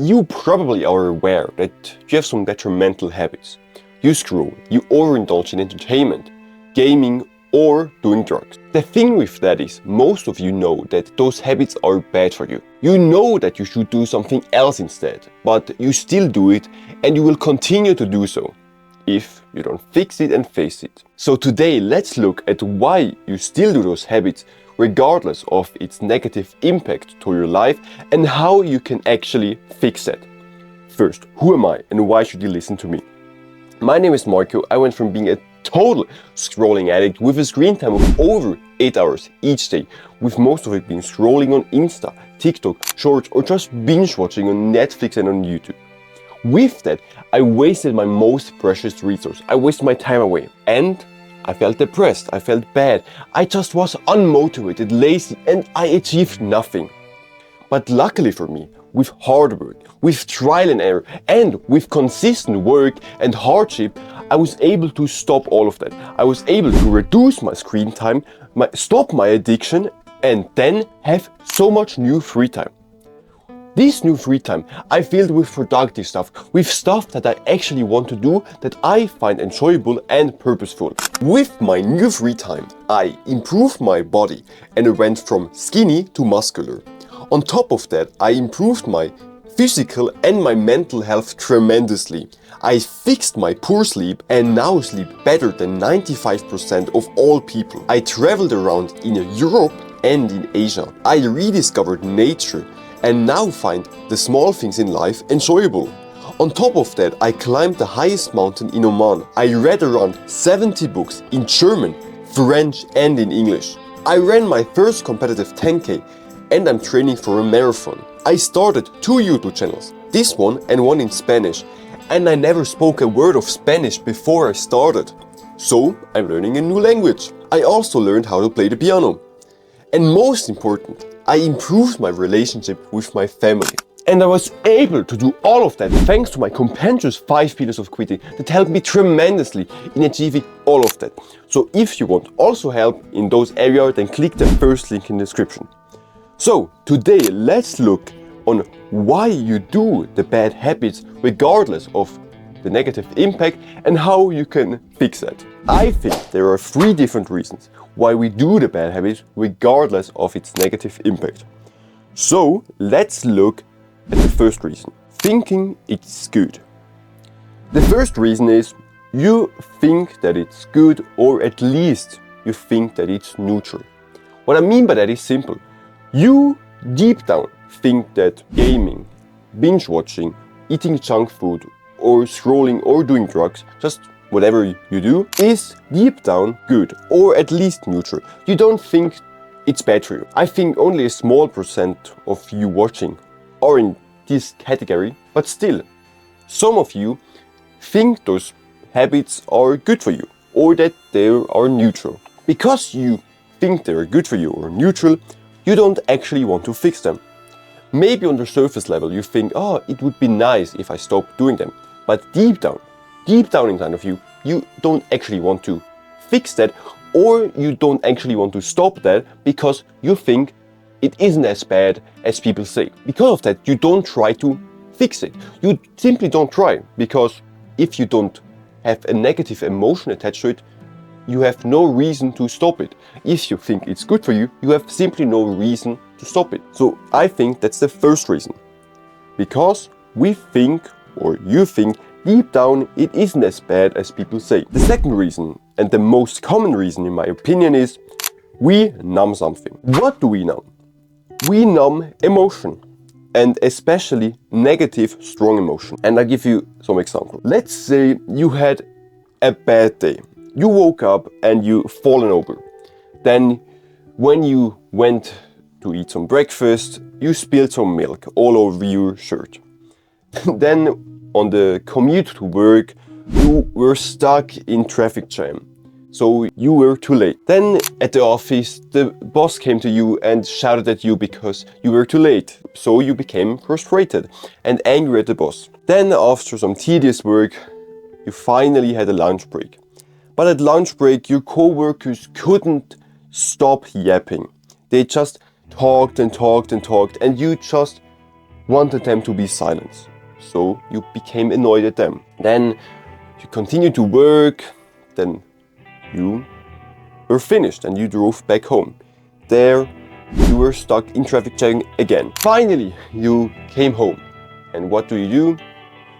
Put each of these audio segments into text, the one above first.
You probably are aware that you have some detrimental habits. You scroll, you overindulge in entertainment, gaming, or doing drugs. The thing with that is, most of you know that those habits are bad for you. You know that you should do something else instead, but you still do it, and you will continue to do so if you don't fix it and face it. So today, let's look at why you still do those habits regardless of its negative impact to your life and how you can actually fix that. First, who am I and why should you listen to me? My name is Marco. I went from being a total scrolling addict with a screen time of over 8 hours each day, with most of it being scrolling on Insta, TikTok, Shorts, or just binge watching on Netflix and on YouTube. With that, I wasted my most precious resource. I wasted my time away, and I felt depressed, I felt bad, I just was unmotivated, lazy, and I achieved nothing. But luckily for me, with hard work, with trial and error, and with consistent work and hardship, I was able to stop all of that. I was able to reduce my screen time, stop my addiction, and then have so much new free time. This new free time I filled with productive stuff, with stuff that I actually want to do, that I find enjoyable and purposeful. With my new free time, I improved my body and I went from skinny to muscular. On top of that, I improved my physical and my mental health tremendously. I fixed my poor sleep and now sleep better than 95% of all people. I traveled around in Europe and in Asia. I rediscovered nature and now find the small things in life enjoyable. On top of that, I climbed the highest mountain in Oman. I read around 70 books in German, French and in English. I ran my first competitive 10K and I'm training for a marathon. I started 2 YouTube channels, this one and one in Spanish, and I never spoke a word of Spanish before I started. So I'm learning a new language. I also learned how to play the piano. And most important, I improved my relationship with my family. And I was able to do all of that thanks to my compendious 5 pillars of quitting that helped me tremendously in achieving all of that. So if you want also help in those areas, then click the first link in the description. So today let's look on why you do the bad habits regardless of the negative impact and how you can fix that. I think there are 3 different reasons why we do the bad habits regardless of its negative impact. So let's look at the first reason. Thinking it's good. The first reason is you think that it's good, or at least you think that it's neutral. What I mean by that is simple. You deep down think that gaming, binge watching, eating junk food, or scrolling or doing drugs, just whatever you do, is deep down good, or at least neutral. You don't think it's bad for you. I think only a small percent of you watching are in this category, but still, some of you think those habits are good for you, or that they are neutral. Because you think they're good for you or neutral, you don't actually want to fix them. Maybe on the surface level you think, oh, it would be nice if I stopped doing them. But deep down inside of you, you don't actually want to fix that, or you don't actually want to stop that because you think it isn't as bad as people say. Because of that, you don't try to fix it. You simply don't try, because if you don't have a negative emotion attached to it, you have no reason to stop it. If you think it's good for you, you have simply no reason to stop it. So I think that's the first reason. Because we think, or you think, deep down it isn't as bad as people say. The second reason, and the most common reason in my opinion, is we numb something. What do we numb? We numb emotion, and especially negative, strong emotion. And I'll give you some examples. Let's say you had a bad day. You woke up and you fallen over. Then when you went to eat some breakfast, you spilled some milk all over your shirt. Then on the commute to work, you were stuck in traffic jam. So you were too late. Then at the office, the boss came to you and shouted at you because you were too late. So you became frustrated and angry at the boss. Then after some tedious work, you finally had a lunch break. But at lunch break, your co-workers couldn't stop yapping. They just talked and talked and talked, and you just wanted them to be silent. So you became annoyed at them. Then you continued to work, then you were finished and you drove back home. There you were stuck in traffic jam again. Finally, you came home. And what do? You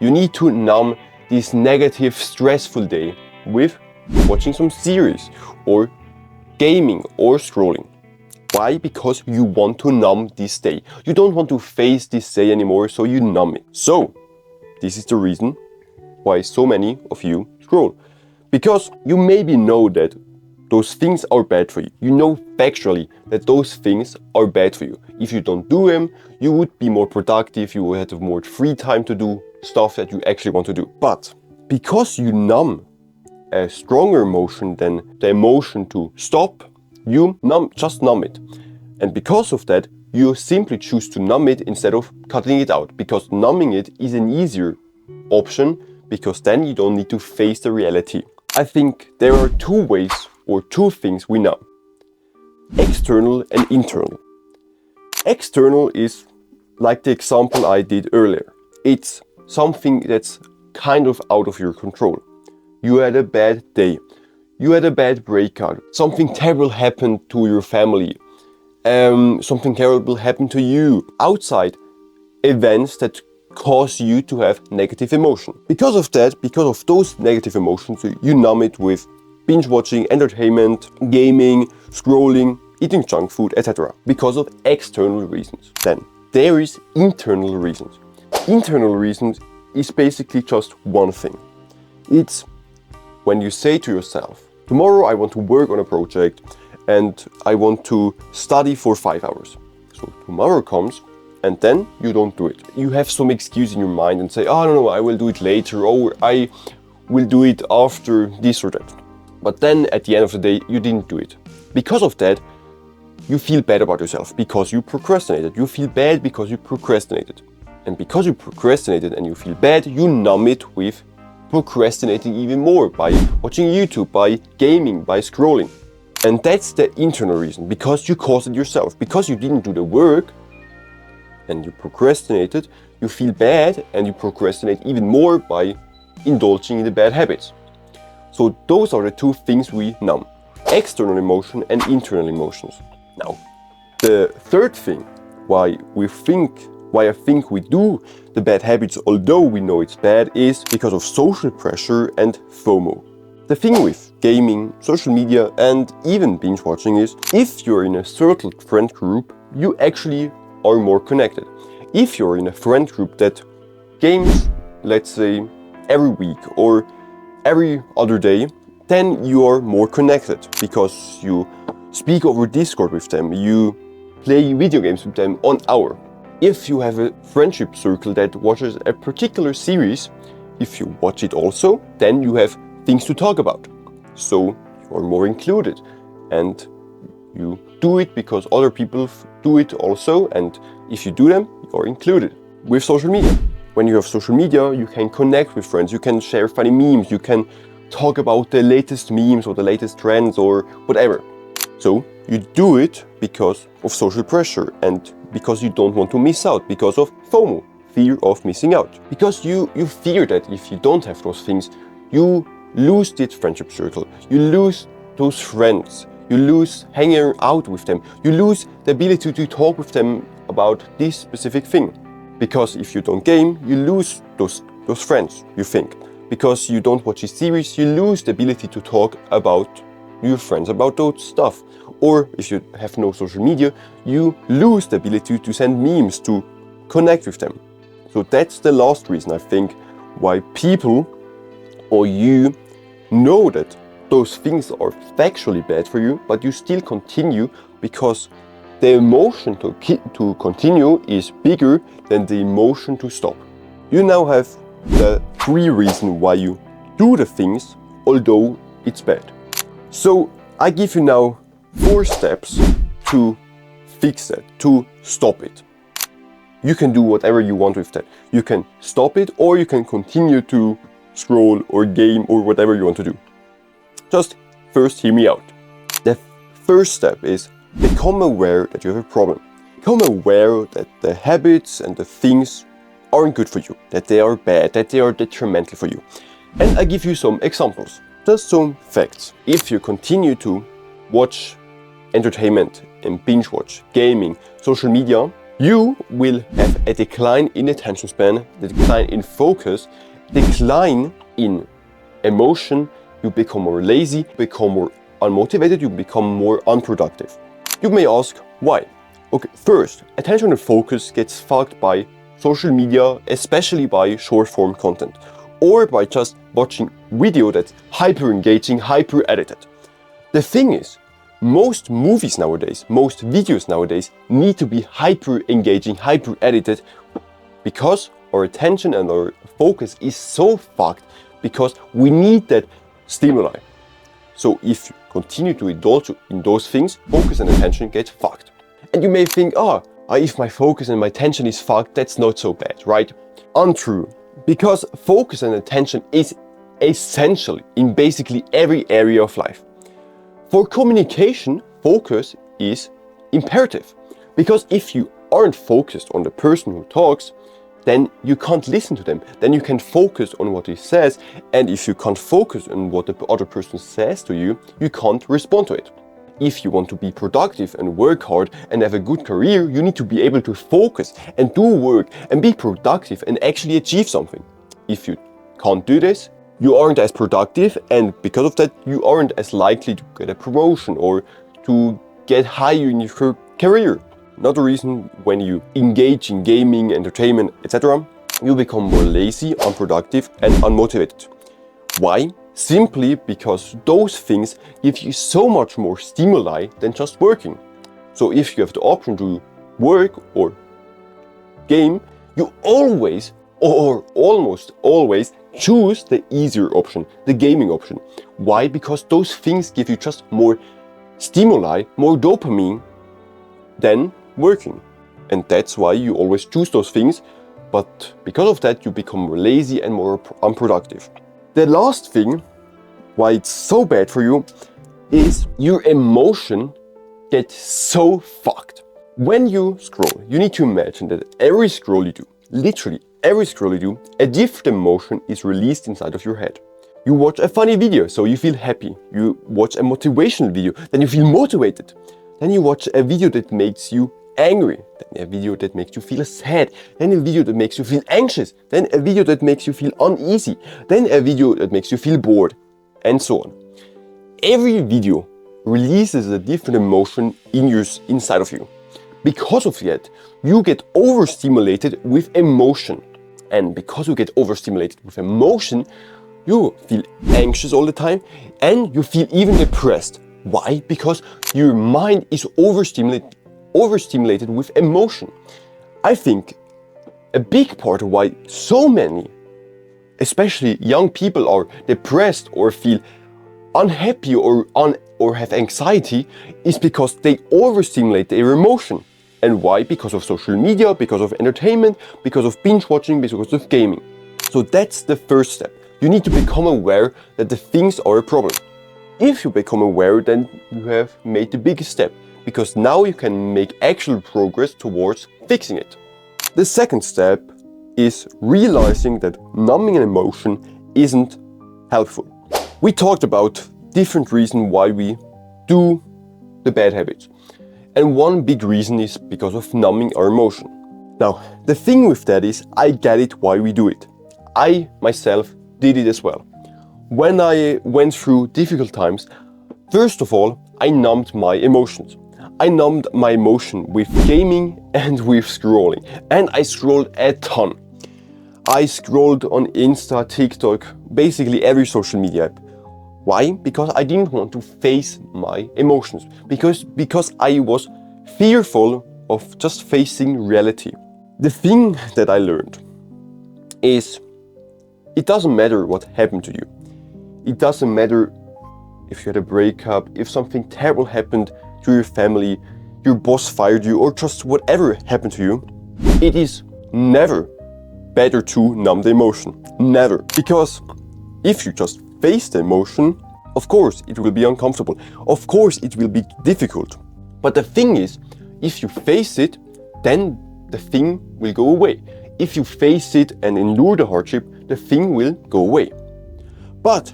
need to numb this negative, stressful day with watching some series or gaming or scrolling. Why? Because you want to numb this day. You don't want to face this day anymore, so you numb it. So, this is the reason why so many of you scroll. Because you maybe know that those things are bad for you. You know factually that those things are bad for you. If you don't do them, you would be more productive, you would have more free time to do stuff that you actually want to do. But because you numb a stronger emotion than the emotion to stop, you just numb it. And because of that, you simply choose to numb it instead of cutting it out. Because numbing it is an easier option, because then you don't need to face the reality. I think there are two ways or two things we numb. External and internal. External is like the example I did earlier. It's something that's kind of out of your control. You had a bad day. You had a bad breakout. Something terrible happened to your family. Something terrible happened to you. Outside events that cause you to have negative emotion. Because of that, because of those negative emotions, you numb it with binge watching, entertainment, gaming, scrolling, eating junk food, etc. Because of external reasons. Then there is internal reasons. Internal reasons is basically just one thing. It's when you say to yourself, tomorrow I want to work on a project and I want to study for 5 hours. So tomorrow comes and then you don't do it. You have some excuse in your mind and say, oh no, I will do it later, or I will do it after this or that. But then at the end of the day, you didn't do it. Because of that, you feel bad about yourself because you procrastinated. You feel bad because you procrastinated. And because you procrastinated and you feel bad, you numb it with procrastinating even more by watching YouTube, by gaming, by scrolling. And that's the internal reason, because you caused it yourself. Because you didn't do the work and you procrastinated, you feel bad and you procrastinate even more by indulging in the bad habits. So those are the two things we numb. External emotion and internal emotions. Now, the third thing why I think we do the bad habits, although we know it's bad, is because of social pressure and FOMO. The thing with gaming, social media, and even binge watching is, if you're in a certain friend group, you actually are more connected. If you're in a friend group that games, let's say, every week or every other day, then you are more connected because you speak over Discord with them, you play video games with them on hour. If you have a friendship circle that watches a particular series, if you watch it also, then you have things to talk about. So you are more included and you do it because other people do it also, and if you do them, you are included. With social media, when you have social media, you can connect with friends, you can share funny memes, you can talk about the latest memes or the latest trends or whatever. So you do it because of social pressure and because you don't want to miss out, because of FOMO, fear of missing out. Because you fear that if you don't have those things, you lose that friendship circle, you lose those friends, you lose hanging out with them, you lose the ability to talk with them about this specific thing. Because if you don't game, you lose those friends, you think. Because you don't watch a series, you lose the ability to talk about your friends, about those stuff. Or if you have no social media, you lose the ability to send memes, to connect with them. So that's the last reason, I think, why people or you know that those things are factually bad for you, but you still continue because the emotion to continue is bigger than the emotion to stop. You now have the 3 reasons why you do the things, although it's bad. So I give you now 4 steps to fix that, to stop it. You can do whatever you want with that. You can stop it, or you can continue to scroll or game or whatever you want to do. Just first hear me out. The first step is become aware that you have a problem. Become aware that the habits and the things aren't good for you, that they are bad, that they are detrimental for you. And I give you some examples, just some facts. If you continue to watch entertainment and binge watch, gaming, social media, you will have a decline in attention span, a decline in focus, decline in emotion, you become more lazy, become more unmotivated, you become more unproductive. You may ask, why? Okay, first, attention and focus gets fucked by social media, especially by short-form content, or by just watching video that's hyper-engaging, hyper-edited. The thing is, most movies nowadays, most videos nowadays need to be hyper-engaging, hyper-edited because our attention and our focus is so fucked because we need that stimuli. So if you continue to indulge in those things, focus and attention get fucked. And you may think, if my focus and my attention is fucked, that's not so bad, right? Untrue, because focus and attention is essential in basically every area of life. For communication, focus is imperative, because if you aren't focused on the person who talks, then you can't listen to them, then you can't focus on what he says, and if you can't focus on what the other person says to you, you can't respond to it. If you want to be productive and work hard and have a good career, you need to be able to focus and do work and be productive and actually achieve something. If you can't do this, you aren't as productive, and because of that, you aren't as likely to get a promotion or to get higher in your career. Another reason, when you engage in gaming, entertainment, etc., you become more lazy, unproductive, and unmotivated. Why? Simply because those things give you so much more stimuli than just working. So if you have the option to work or game, you always or almost always choose the easier option, the gaming option. Why? Because those things give you just more stimuli, more dopamine than working. And that's why you always choose those things, but because of that you become more lazy and more unproductive. The last thing, why it's so bad for you, is your emotion gets so fucked. When you scroll, you need to imagine that every scroll you do, literally every scroll you do, a different emotion is released inside of your head. You watch a funny video, so you feel happy. You watch a motivational video, then you feel motivated. Then you watch a video that makes you angry, then a video that makes you feel sad, then a video that makes you feel anxious, then a video that makes you feel uneasy, then a video that makes you feel bored, and so on. Every video releases a different emotion inside of you. Because of that, you get overstimulated with emotion. And because you get overstimulated with emotion, you feel anxious all the time and you feel even depressed. Why? Because your mind is overstimulated with emotion. I think a big part of why so many, especially young people, are depressed or feel unhappy or have anxiety is because they overstimulate their emotion. And why? Because of social media, because of entertainment, because of binge watching, because of gaming. So that's the first step. You need to become aware that the things are a problem. If you become aware, then you have made the biggest step, because now you can make actual progress towards fixing it. The second step is realizing that numbing an emotion isn't helpful. We talked about different reasons why we do the bad habits. And one big reason is because of numbing our emotion. Now, the thing with that is, I get it why we do it. I myself did it as well. When I went through difficult times, first of all, I numbed my emotions. I numbed my emotion with gaming and with scrolling. And I scrolled a ton. I scrolled on Insta, TikTok, basically every social media app. Why? Because I didn't want to face my emotions. Because I was fearful of just facing reality. The thing that I learned is, it doesn't matter what happened to you. It doesn't matter if you had a breakup, if something terrible happened to your family, your boss fired you, or just whatever happened to you. It is never better to numb the emotion. Never. Because if you just face the emotion, of course it will be uncomfortable. Of course it will be difficult. But the thing is, if you face it, then the thing will go away. If you face it and endure the hardship, the thing will go away. But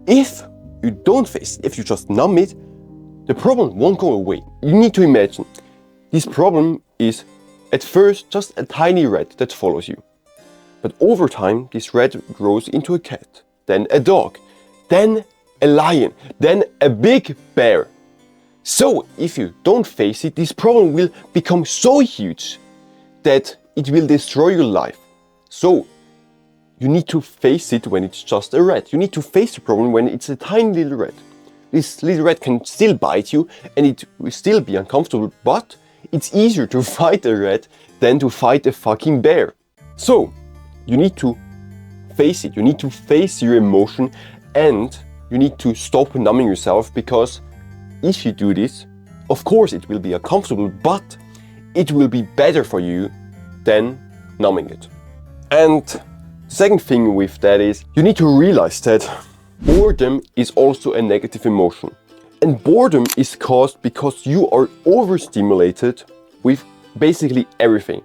if you don't face it, if you just numb it, the problem won't go away. You need to imagine, this problem is at first just a tiny rat that follows you. But over time, this rat grows into a cat, then a dog, then a lion, then a big bear. So if you don't face it, this problem will become so huge that it will destroy your life. So you need to face it when it's just a rat. You need to face the problem when it's a tiny little rat. This little rat can still bite you and it will still be uncomfortable, but it's easier to fight a rat than to fight a fucking bear. So you need to face it. You need to face your emotion and you need to stop numbing yourself, because if you do this, of course it will be uncomfortable, but it will be better for you than numbing it. And the second thing with that is, you need to realize that boredom is also a negative emotion. And boredom is caused because you are overstimulated with basically everything.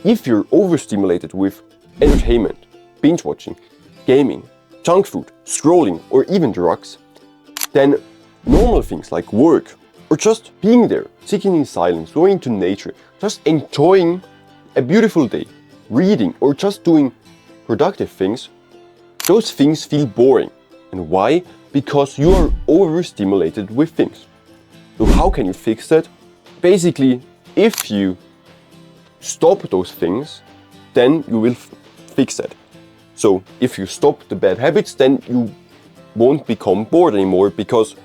If you're overstimulated with entertainment, binge watching, gaming, junk food, scrolling, or even drugs, then normal things like work, or just being there, sitting in silence, going to nature, just enjoying a beautiful day, reading, or just doing productive things, those things feel boring. And why? Because you are overstimulated with things. So how can you fix that? Basically, if you stop those things, then you will fix that. So if you stop the bad habits, then you won't become bored anymore, because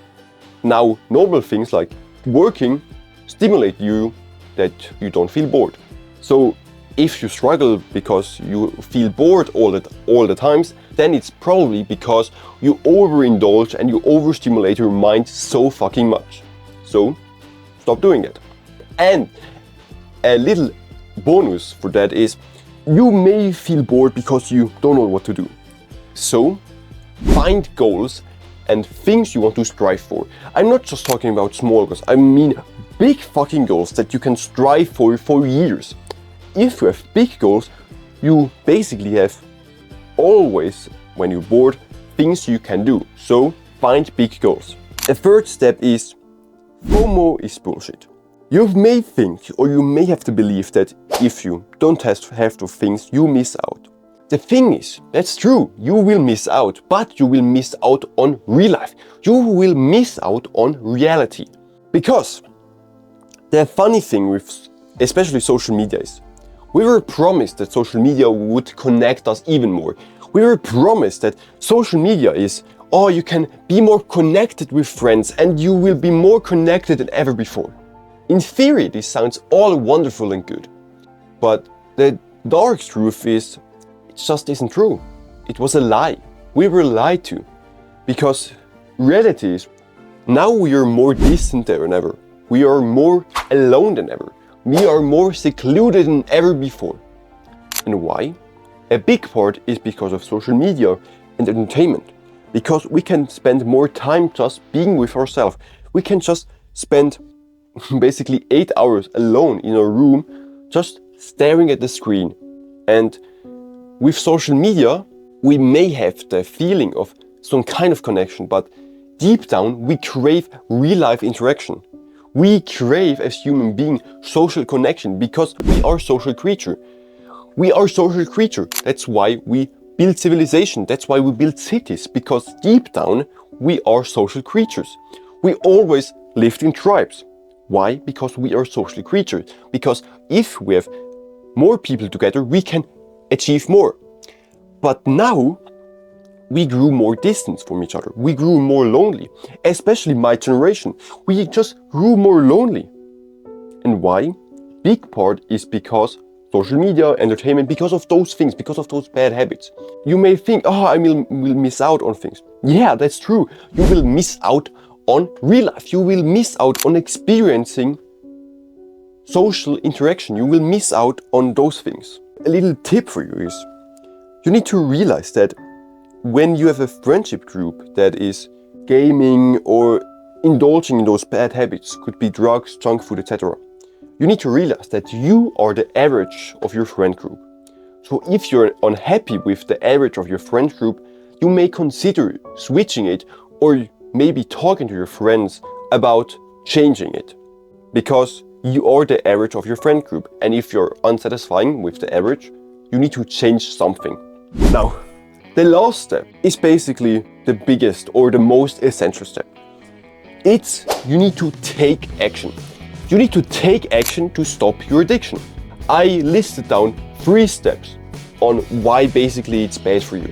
now normal things like working stimulate you that you don't feel bored. So if you struggle because you feel bored all the times, then it's probably because you overindulge and you overstimulate your mind so fucking much. So stop doing it. And a little bonus for that is, you may feel bored because you don't know what to do. So find goals and things you want to strive for. I'm not just talking about small goals, I mean big fucking goals that you can strive for years. If you have big goals, you basically have always, when you're bored, things you can do. So find big goals. The third step is, FOMO is bullshit. You may think, or you may have to believe that if you don't have those things, you miss out. The thing is, that's true, you will miss out, but you will miss out on real life. You will miss out on reality. Because the funny thing with especially social media is, we were promised that social media would connect us even more. We were promised that social media is, oh, you can be more connected with friends and you will be more connected than ever before. In theory, this sounds all wonderful and good, but the dark truth is, it just isn't true. It was a lie. We were lied to. Because reality is, now we are more distant than ever. We are more alone than ever. We are more secluded than ever before. And why? A big part is because of social media and entertainment. Because we can spend more time just being with ourselves. We can just spend basically 8 hours alone in a room just staring at the screen. And with social media, we may have the feeling of some kind of connection, but deep down we crave real life interaction. We crave, as human beings, social connection, because we are social creatures. We are social creatures. That's why we build civilization. That's why we build cities, because deep down we are social creatures. We always lived in tribes. Why? Because we are social creatures. Because if we have more people together, we can achieve more. But now we grew more distant from each other. We grew more lonely, especially my generation. We just grew more lonely. And why? Big part is because social media, entertainment, because of those things, because of those bad habits. You may think, oh, I will miss out on things. Yeah, that's true. You will miss out on real life. You will miss out on experiencing social interaction. You will miss out on those things. A little tip for you is, you need to realize that when you have a friendship group that is gaming or indulging in those bad habits, could be drugs, junk food, etc., you need to realize that you are the average of your friend group. So if you're unhappy with the average of your friend group, you may consider switching it or maybe talking to your friends about changing it. Because you are the average of your friend group, and if you're unsatisfying with the average, you need to change something. Now, the last step is basically the biggest or the most essential step. It's you need to take action. You need to take action to stop your addiction. I listed down 3 steps on why basically it's bad for you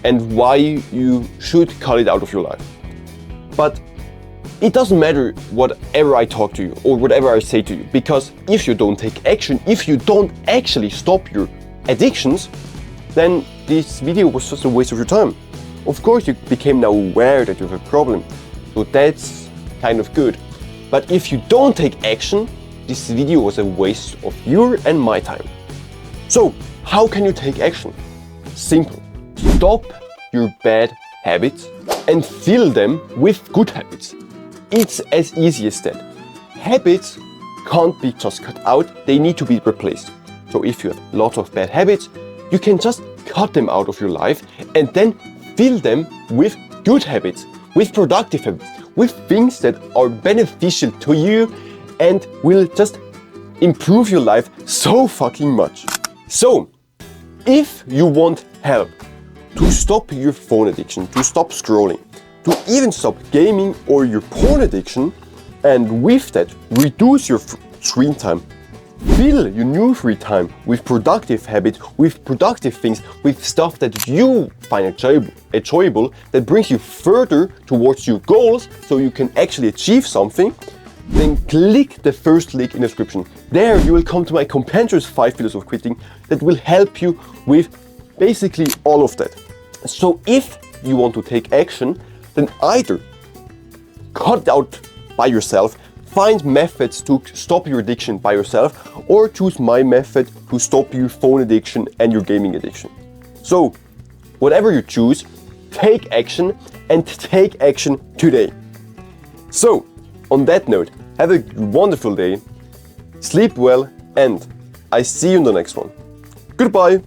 and why you should cut it out of your life. But it doesn't matter whatever I talk to you or whatever I say to you, because if you don't take action, if you don't actually stop your addictions, then this video was just a waste of your time. Of course, you became now aware that you have a problem, so that's kind of good. But if you don't take action, this video was a waste of your and my time. So, how can you take action? Simple. Stop your bad habits and fill them with good habits. It's as easy as that. Habits can't be just cut out, they need to be replaced. So if you have lots of bad habits, you can just cut them out of your life and then fill them with good habits, with productive habits, with things that are beneficial to you and will just improve your life so fucking much. So, if you want help to stop your phone addiction, to stop scrolling, to even stop gaming or your porn addiction, and with that reduce your screen time, fill your new free time with productive habits, with productive things, with stuff that you find enjoyable, that brings you further towards your goals so you can actually achieve something, then click the first link in the description. There you will come to my compendious 5 videos of quitting that will help you with basically all of that. So if you want to take action, then either cut it out by yourself, find methods to stop your addiction by yourself, or choose my method to stop your phone addiction and your gaming addiction. So, whatever you choose, take action and take action today. So, on that note, have a wonderful day, sleep well, and I see you in the next one. Goodbye!